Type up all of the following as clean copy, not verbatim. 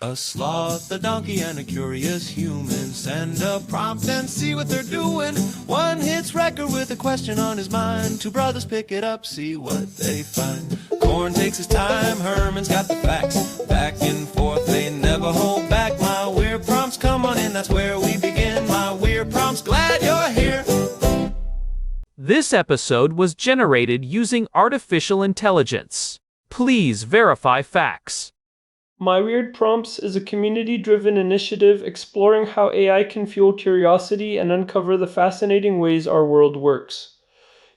A sloth, a donkey, and a curious human. Send a prompt and see what they're doing. One hits record with a question on his mind. Two brothers pick it up, see what they find. Corn takes his time, Herman's got the facts. Back and forth, they never hold back. My weird prompts, come on in, that's where we begin. My weird prompts, glad you're here. This episode was generated using artificial intelligence. Please verify facts. My Weird Prompts is a community-driven initiative exploring how AI can fuel curiosity and uncover the fascinating ways our world works.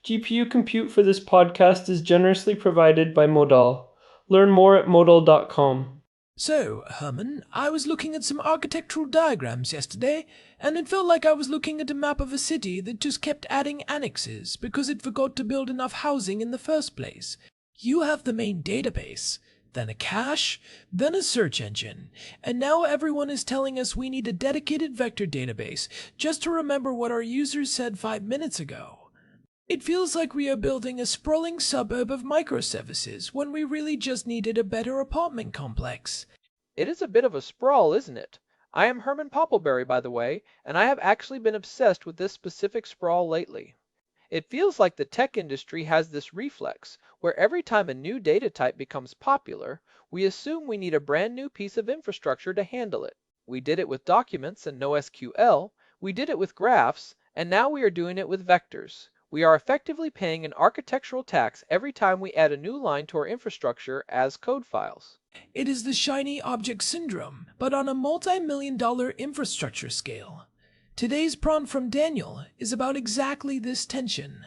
GPU compute for this podcast is generously provided by Modal. Learn more at modal.com. So, Herman, I was looking at some architectural diagrams yesterday, and it felt like I was looking at a map of a city that just kept adding annexes because it forgot to build enough housing in the first place. You have the main database, then a cache, then a search engine, and now everyone is telling us we need a dedicated vector database just to remember what our users said 5 minutes ago. It feels like we are building a sprawling suburb of microservices when we really just needed a better apartment complex. It is a bit of a sprawl, isn't it? I am Herman Poppleberry, by the way, and I have actually been obsessed with this specific sprawl lately. It feels like the tech industry has this reflex, where every time a new data type becomes popular, we assume we need a brand new piece of infrastructure to handle it. We did it with documents and NoSQL, we did it with graphs, and now we are doing it with vectors. We are effectively paying an architectural tax every time we add a new line to our infrastructure as code files. It is the shiny object syndrome, but on a multi-million-dollar infrastructure scale. Today's prompt from Daniel is about exactly this tension.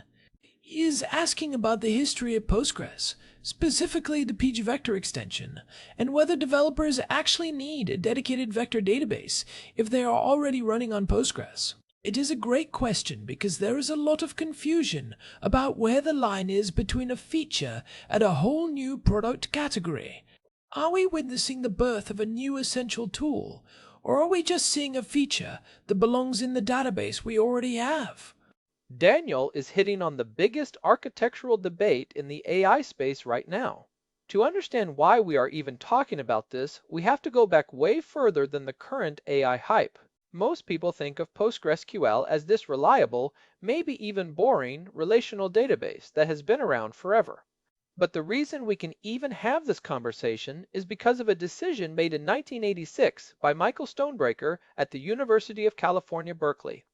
He is asking about the history of Postgres, specifically the pgvector extension, and whether developers actually need a dedicated vector database if they are already running on Postgres. It is a great question because there is a lot of confusion about where the line is between a feature and a whole new product category. Are we witnessing the birth of a new essential tool, or are we just seeing a feature that belongs in the database we already have? Daniel is hitting on the biggest architectural debate in the AI space right now. To understand why we are even talking about this, we have to go back way further than the current AI hype. Most people think of PostgreSQL as this reliable, maybe even boring, relational database that has been around forever. But the reason we can even have this conversation is because of a decision made in 1986 by Michael Stonebraker at the University of California, Berkeley.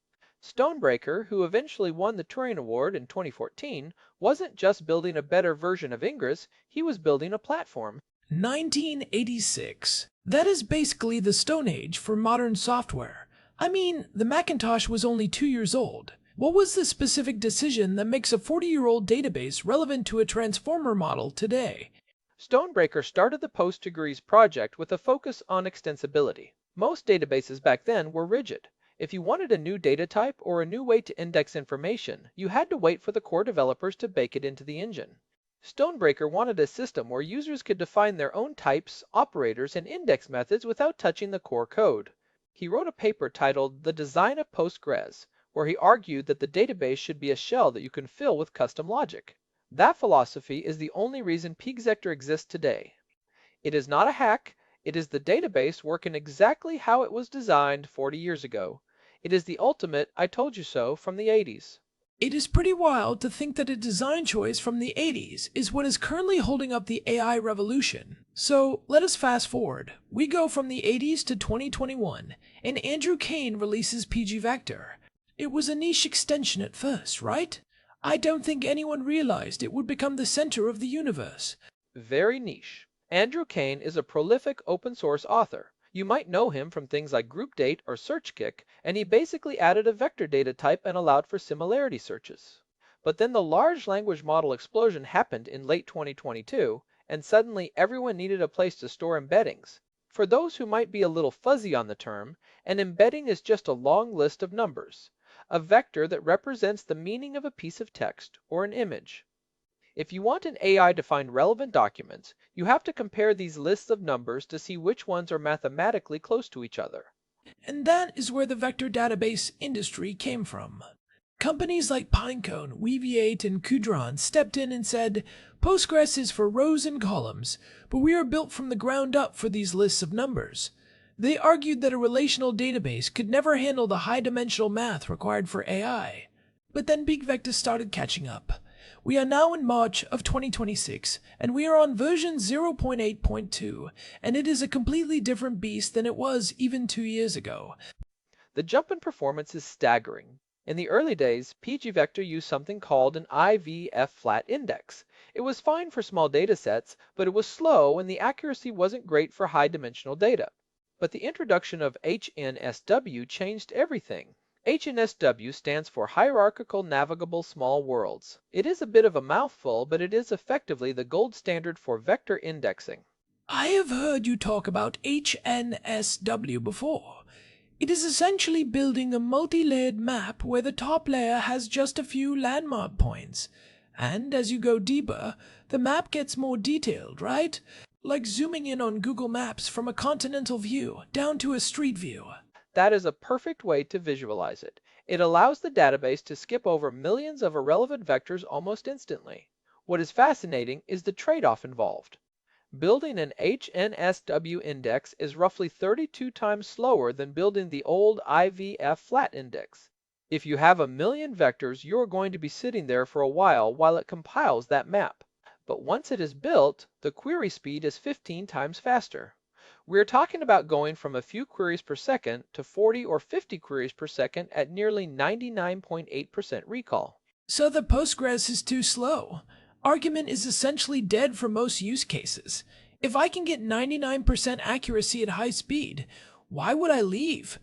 Stonebraker, who eventually won the Turing Award in 2014, wasn't just building a better version of Ingress, he was building a platform. 1986. That is basically the Stone Age for modern software. I mean, the Macintosh was only 2 years old. What was the specific decision that makes a 40-year-old database relevant to a transformer model today? Stonebraker started the Postgres project with a focus on extensibility. Most databases back then were rigid. If you wanted a new data type or a new way to index information, you had to wait for the core developers to bake it into the engine. Stonebraker wanted a system where users could define their own types, operators, and index methods without touching the core code. He wrote a paper titled The Design of Postgres, where he argued that the database should be a shell that you can fill with custom logic. That philosophy is the only reason pgvector exists today. It is not a hack, it is the database working exactly how it was designed 40 years ago. It is the ultimate I told you so from the 80s. It is pretty wild to think that a design choice from the 80s is what is currently holding up the AI revolution. So let us fast forward. We go from the 80s to 2021, and Andrew Kane releases pgvector. It was a niche extension at first, right? I don't think anyone realized it would become the center of the universe. Very niche. Andrew Kane is a prolific open source author. You might know him from things like GroupDate or SearchKick, and he basically added a vector data type and allowed for similarity searches. But then the large language model explosion happened in late 2022, and suddenly everyone needed a place to store embeddings. For those who might be a little fuzzy on the term, an embedding is just a long list of numbers, a vector that represents the meaning of a piece of text or an image. If you want an AI to find relevant documents, you have to compare these lists of numbers to see which ones are mathematically close to each other. And that is where the vector database industry came from. Companies like Pinecone, Weaviate, and Kudron stepped in and said, Postgres is for rows and columns, but we are built from the ground up for these lists of numbers. They argued that a relational database could never handle the high-dimensional math required for AI. But then pgvector started catching up. We are now in March of 2026, and we are on version 0.8.2, and it is a completely different beast than it was even 2 years ago. The jump in performance is staggering. In the early days, pgvector used something called an IVF flat index. It was fine for small data sets, but it was slow and the accuracy wasn't great for high-dimensional data. But the introduction of HNSW changed everything. HNSW stands for Hierarchical Navigable Small Worlds. It is a bit of a mouthful, but it is effectively the gold standard for vector indexing. I have heard you talk about HNSW before. It is essentially building a multi-layered map where the top layer has just a few landmark points. And as you go deeper, the map gets more detailed, right? Like zooming in on Google Maps from a continental view down to a street view. That is a perfect way to visualize it. It allows the database to skip over millions of irrelevant vectors almost instantly. What is fascinating is the trade-off involved. Building an HNSW index is roughly 32 times slower than building the old IVF flat index. If you have a million vectors, you're going to be sitting there for a while it compiles that map. But once it is built, the query speed is 15 times faster. We're talking about going from a few queries per second to 40 or 50 queries per second at nearly 99.8% recall. So the Postgres is too slow. Argument is essentially dead for most use cases. If I can get 99% accuracy at high speed, why would I leave?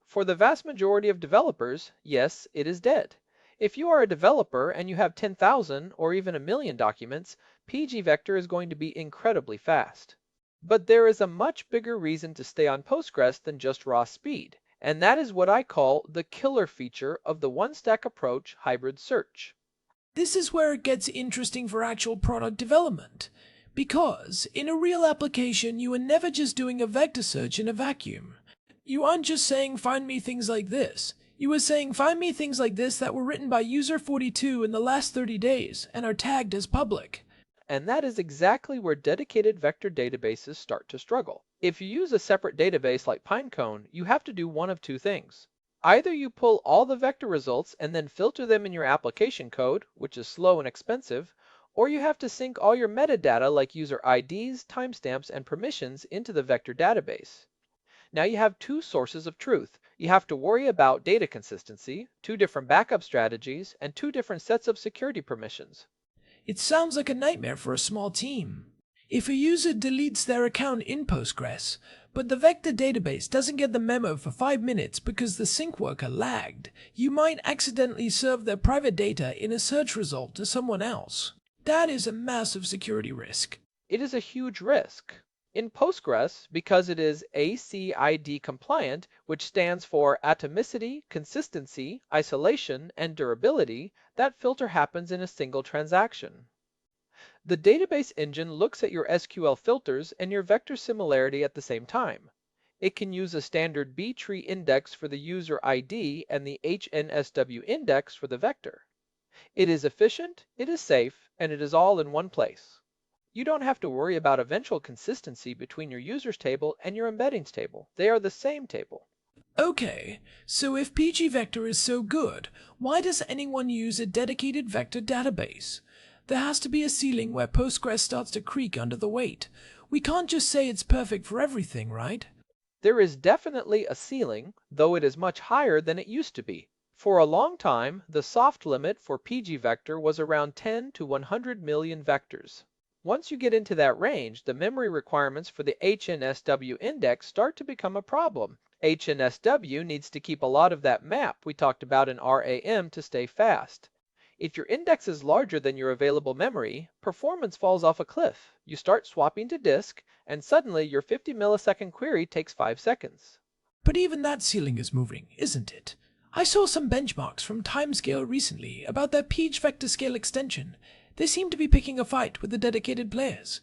For the vast majority of developers, yes, it is dead. If you are a developer and you have 10,000 or even a million documents, pgvector is going to be incredibly fast. But there is a much bigger reason to stay on Postgres than just raw speed, and that is what I call the killer feature of the one-stack approach hybrid search. This is where it gets interesting for actual product development. Because, in a real application, you are never just doing a vector search in a vacuum. You aren't just saying, find me things like this. You are saying, find me things like this that were written by user 42 in the last 30 days and are tagged as public. And that is exactly where dedicated vector databases start to struggle. If you use a separate database like Pinecone, you have to do one of two things. Either you pull all the vector results and then filter them in your application code, which is slow and expensive, or you have to sync all your metadata like user IDs, timestamps, and permissions into the vector database. Now you have two sources of truth. You have to worry about data consistency, two different backup strategies, and two different sets of security permissions. It sounds like a nightmare for a small team. If a user deletes their account in Postgres, but the vector database doesn't get the memo for 5 minutes because the sync worker lagged, you might accidentally serve their private data in a search result to someone else. That is a massive security risk. It is a huge risk. In Postgres, because it is ACID compliant, which stands for atomicity, consistency, isolation, and durability, that filter happens in a single transaction. The database engine looks at your SQL filters and your vector similarity at the same time. It can use a standard B-tree index for the user ID and the HNSW index for the vector. It is efficient, it is safe, and it is all in one place. You don't have to worry about eventual consistency between your users table and your embeddings table. They are the same table. Okay, so if pgvector is so good, why does anyone use a dedicated vector database? There has to be a ceiling where Postgres starts to creak under the weight. We can't just say it's perfect for everything, right? There is definitely a ceiling, though it is much higher than it used to be. For a long time, the soft limit for pgvector was around 10 to 100 million vectors. Once you get into that range, the memory requirements for the HNSW index start to become a problem. HNSW needs to keep a lot of that map we talked about in RAM to stay fast. If your index is larger than your available memory, performance falls off a cliff. You start swapping to disk, and suddenly your 50 millisecond query takes 5 seconds. But even that ceiling is moving, isn't it? I saw some benchmarks from Timescale recently about their pgvector scale extension. They seem to be picking a fight with the dedicated players.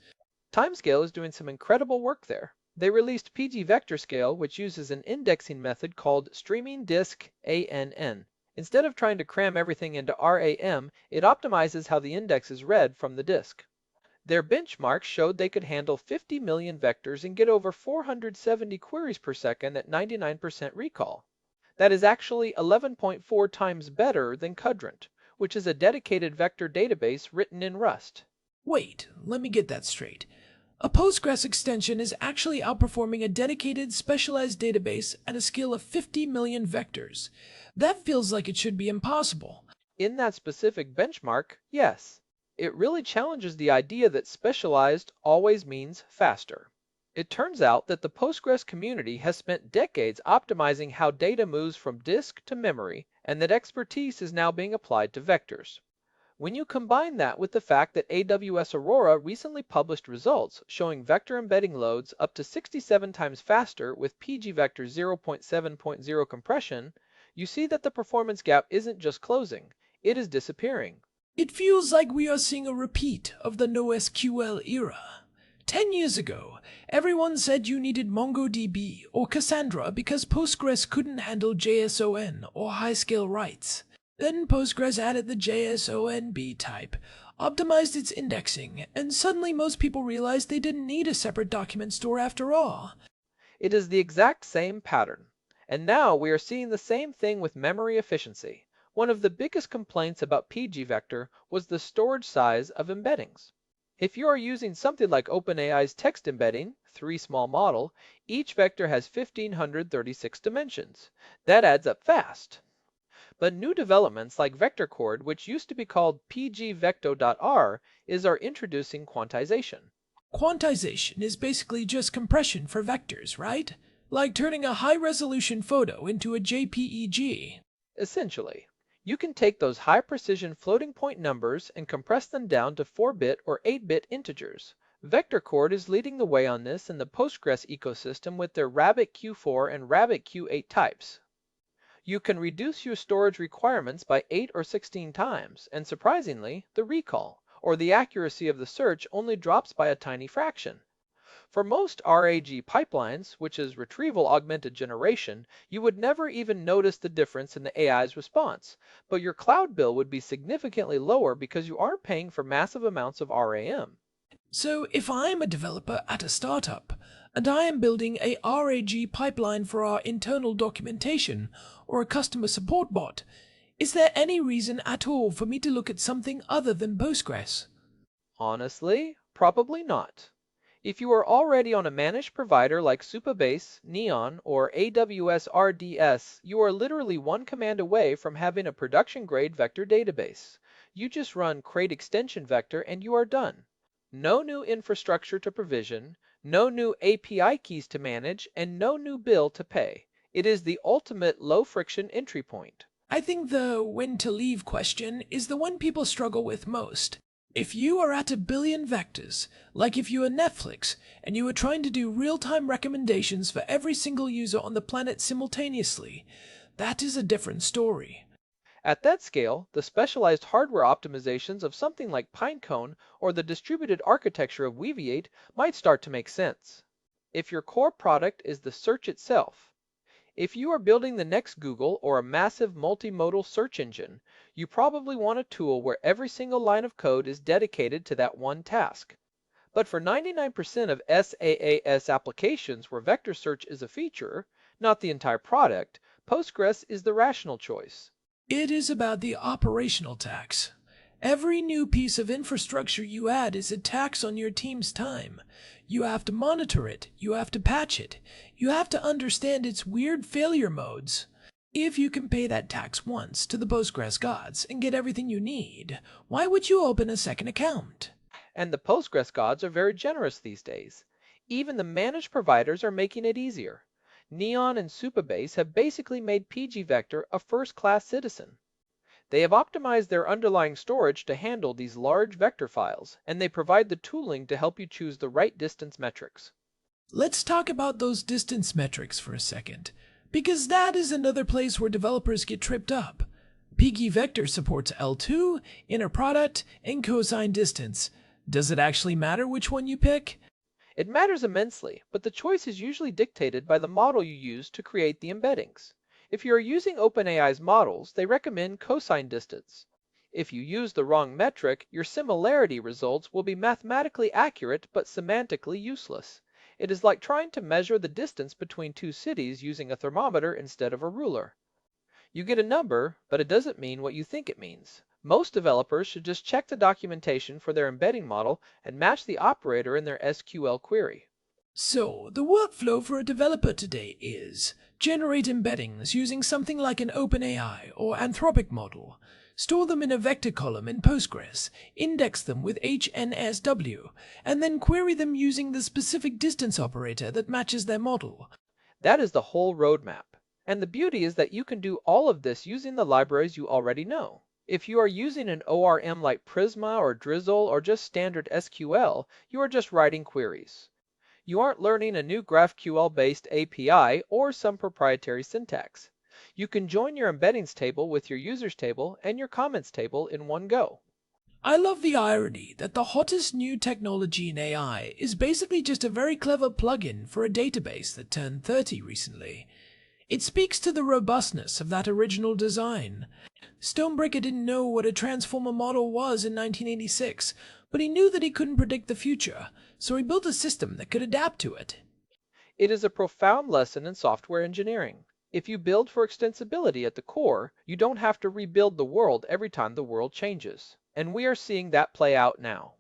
Timescale is doing some incredible work there. They released pgvector scale, which uses an indexing method called streaming disk ANN. Instead of trying to cram everything into RAM, it optimizes how the index is read from the disk. Their benchmarks showed they could handle 50 million vectors and get over 470 queries per second at 99% recall. That is actually 11.4 times better than Quadrant, which is a dedicated vector database written in Rust. Wait, let me get that straight. A Postgres extension is actually outperforming a dedicated, specialized database at a scale of 50 million vectors. That feels like it should be impossible. In that specific benchmark, yes. It really challenges the idea that specialized always means faster. It turns out that the Postgres community has spent decades optimizing how data moves from disk to memory, and that expertise is now being applied to vectors. When you combine that with the fact that AWS Aurora recently published results showing vector embedding loads up to 67 times faster with pgvector 0.7.0 compression, you see that the performance gap isn't just closing, it is disappearing. It feels like we are seeing a repeat of the NoSQL era. 10 years ago, everyone said you needed MongoDB or Cassandra because Postgres couldn't handle JSON or high-scale writes. Then Postgres added the JSONB type, optimized its indexing, and suddenly most people realized they didn't need a separate document store after all. It is the exact same pattern. And now we are seeing the same thing with memory efficiency. One of the biggest complaints about pgvector was the storage size of embeddings. If you are using something like OpenAI's text embedding, 3 small model, each vector has 1536 dimensions. That adds up fast. But new developments like vector chord, which used to be called pgvector.r, are introducing quantization. Quantization is basically just compression for vectors, right? Like turning a high-resolution photo into a JPEG. Essentially, you can take those high-precision floating point numbers and compress them down to 4-bit or 8-bit integers. Vector chord is leading the way on this in the Postgres ecosystem with their RabbitQ4 and RabbitQ8 types. You can reduce your storage requirements by 8 or 16 times, and surprisingly, the recall, or the accuracy of the search, only drops by a tiny fraction. For most RAG pipelines, which is retrieval augmented generation, you would never even notice the difference in the AI's response, but your cloud bill would be significantly lower because you aren't paying for massive amounts of RAM. So if I'm a developer at a startup, and I am building a RAG pipeline for our internal documentation or a customer support bot, is there any reason at all for me to look at something other than Postgres? Honestly, probably not. If you are already on a managed provider like Supabase, Neon, or AWS RDS, you are literally one command away from having a production-grade vector database. You just run create extension vector and you are done. No new infrastructure to provision, no new API keys to manage, and no new bill to pay. It is the ultimate low-friction entry point. I think the when to leave question is the one people struggle with most. If you are at 1 billion vectors, like if you are Netflix, and you are trying to do real-time recommendations for every single user on the planet simultaneously, that is a different story. At that scale, the specialized hardware optimizations of something like Pinecone or the distributed architecture of Weaviate might start to make sense. If your core product is the search itself, if you are building the next Google or a massive multimodal search engine, you probably want a tool where every single line of code is dedicated to that one task. But for 99% of SaaS applications where vector search is a feature, not the entire product, Postgres is the rational choice. It is about the operational tax. Every new piece of infrastructure you add is a tax on your team's time. You have to monitor it, you have to patch it, you have to understand its weird failure modes. If you can pay that tax once to the Postgres gods and get everything you need, why would you open a second account? And the Postgres gods are very generous these days. Even the managed providers are making it easier. Neon and Supabase have basically made pgvector a first-class citizen. They have optimized their underlying storage to handle these large vector files, and they provide the tooling to help you choose the right distance metrics. Let's talk about those distance metrics for a second, because that is another place where developers get tripped up. pgvector supports L2, inner product, and cosine distance. Does it actually matter which one you pick? It matters immensely, but the choice is usually dictated by the model you use to create the embeddings. If you are using OpenAI's models, they recommend cosine distance. If you use the wrong metric, your similarity results will be mathematically accurate but semantically useless. It is like trying to measure the distance between two cities using a thermometer instead of a ruler. You get a number, but it doesn't mean what you think it means. Most developers should just check the documentation for their embedding model and match the operator in their SQL query. So, the workflow for a developer today is generate embeddings using something like an OpenAI or Anthropic model, store them in a vector column in Postgres, index them with HNSW, and then query them using the specific distance operator that matches their model. That is the whole roadmap. And the beauty is that you can do all of this using the libraries you already know. If you are using an ORM like Prisma or Drizzle or just standard SQL, you are just writing queries. You aren't learning a new GraphQL-based API or some proprietary syntax. You can join your embeddings table with your users table and your comments table in one go. I love the irony that the hottest new technology in AI is basically just a very clever plugin for a database that turned 30 recently. It speaks to the robustness of that original design. Stonebreaker didn't know what a transformer model was in 1986, but he knew that he couldn't predict the future, so he built a system that could adapt to it. It is a profound lesson in software engineering. If you build for extensibility at the core, you don't have to rebuild the world every time the world changes. And we are seeing that play out now.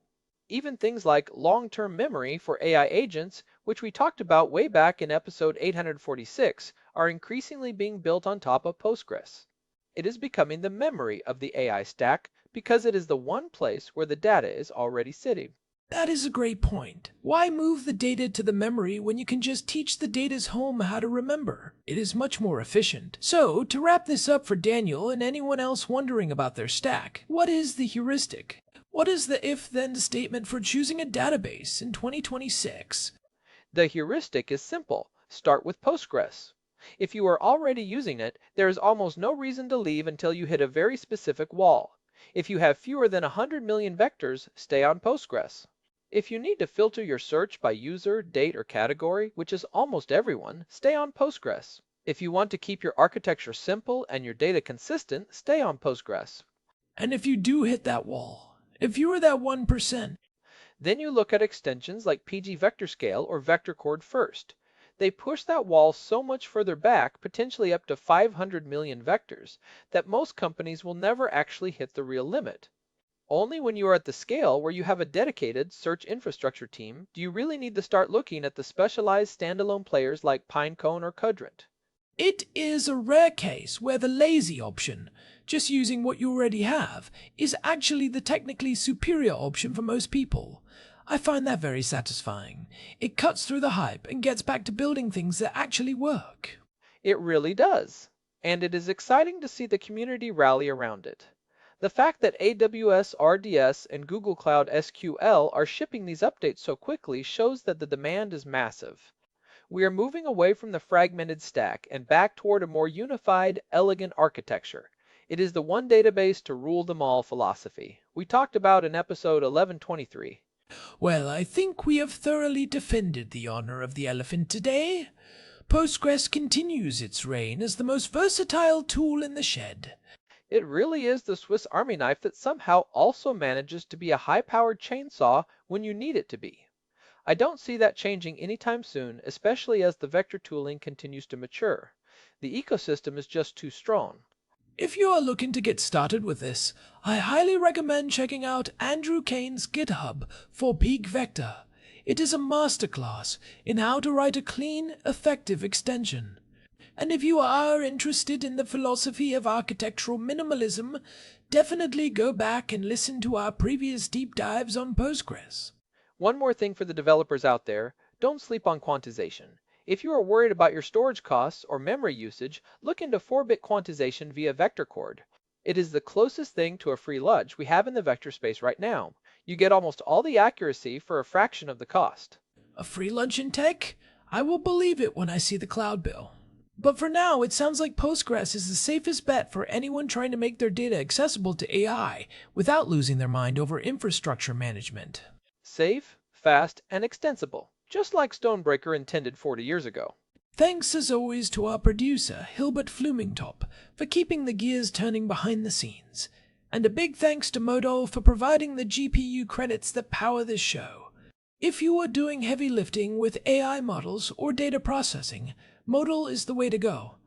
Even things like long-term memory for AI agents, which we talked about way back in episode 846, are increasingly being built on top of Postgres. It is becoming the memory of the AI stack because it is the one place where the data is already sitting. That is a great point. Why move the data to the memory when you can just teach the data's home how to remember? It is much more efficient. So, to wrap this up for Daniel and anyone else wondering about their stack, what is the heuristic? What is the if-then statement for choosing a database in 2026? The heuristic is simple. Start with Postgres. If you are already using it, there is almost no reason to leave until you hit a very specific wall. If you have fewer than 100 million vectors, stay on Postgres. If you need to filter your search by user, date, or category, which is almost everyone, stay on Postgres. If you want to keep your architecture simple and your data consistent, stay on Postgres. And if you do hit that wall, if you are that 1%, then you look at extensions like pgvector or vector chord first. They push that wall so much further back, potentially up to 500 million vectors, that most companies will never actually hit the real limit. Only when you are at the scale where you have a dedicated search infrastructure team do you really need to start looking at the specialized standalone players like Pinecone or Quadrant. it is a rare case where the lazy option, just using what you already have, is actually the technically superior option for most people. I find that very satisfying. It cuts through the hype and gets back to building things that actually work. It really does. And it is exciting to see the community rally around it. The fact that AWS RDS and Google Cloud SQL are shipping these updates so quickly shows that the demand is massive. We are moving away from the fragmented stack and back toward a more unified, elegant architecture. It is the one database to rule them all philosophy we talked about in episode 1123. Well, I think we have thoroughly defended the honor of the elephant today. Postgres continues its reign as the most versatile tool in the shed. It really is the Swiss Army knife that somehow also manages to be a high-powered chainsaw when you need it to be. I don't see that changing anytime soon, especially as the vector tooling continues to mature. The ecosystem is just too strong. If you are looking to get started with this, I highly recommend checking out Andrew Kane's GitHub for pgvector. It is a masterclass in how to write a clean, effective extension. And if you are interested in the philosophy of architectural minimalism, definitely go back and listen to our previous deep dives on Postgres. One more thing for the developers out there, don't sleep on quantization. If you are worried about your storage costs or memory usage, look into 4-bit quantization via vector chord. It is the closest thing to a free lunch we have in the vector space right now. You get almost all the accuracy for a fraction of the cost. A free lunch in tech? I will believe it when I see the cloud bill. But for now, it sounds like Postgres is the safest bet for anyone trying to make their data accessible to AI without losing their mind over infrastructure management. Safe, fast, and extensible, just like Stonebreaker intended 40 years ago. Thanks as always to our producer, Hilbert Flumingtop, for keeping the gears turning behind the scenes. And a big thanks to Modal for providing the GPU credits that power this show. If you are doing heavy lifting with AI models or data processing, Modal is the way to go.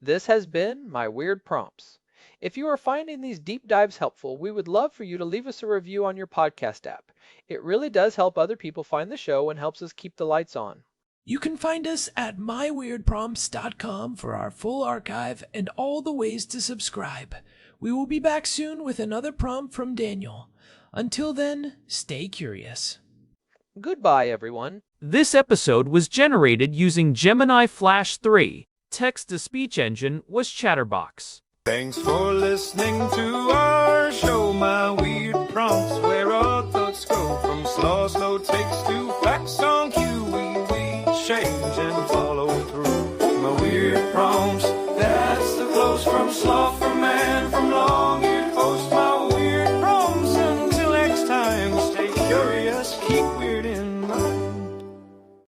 This has been My Weird Prompts. If you are finding these deep dives helpful, we would love for you to leave us a review on your podcast app. It really does help other people find the show and helps us keep the lights on. You can find us at myweirdprompts.com for our full archive and all the ways to subscribe. We will be back soon with another prompt from Daniel. Until then, stay curious. Goodbye, everyone. This episode was generated using Gemini Flash 3. Text-to-speech engine was Chatterbox. Thanks for listening to our show, My Weird Prompts, where our thoughts go from slow takes to facts on cue. We change and fall.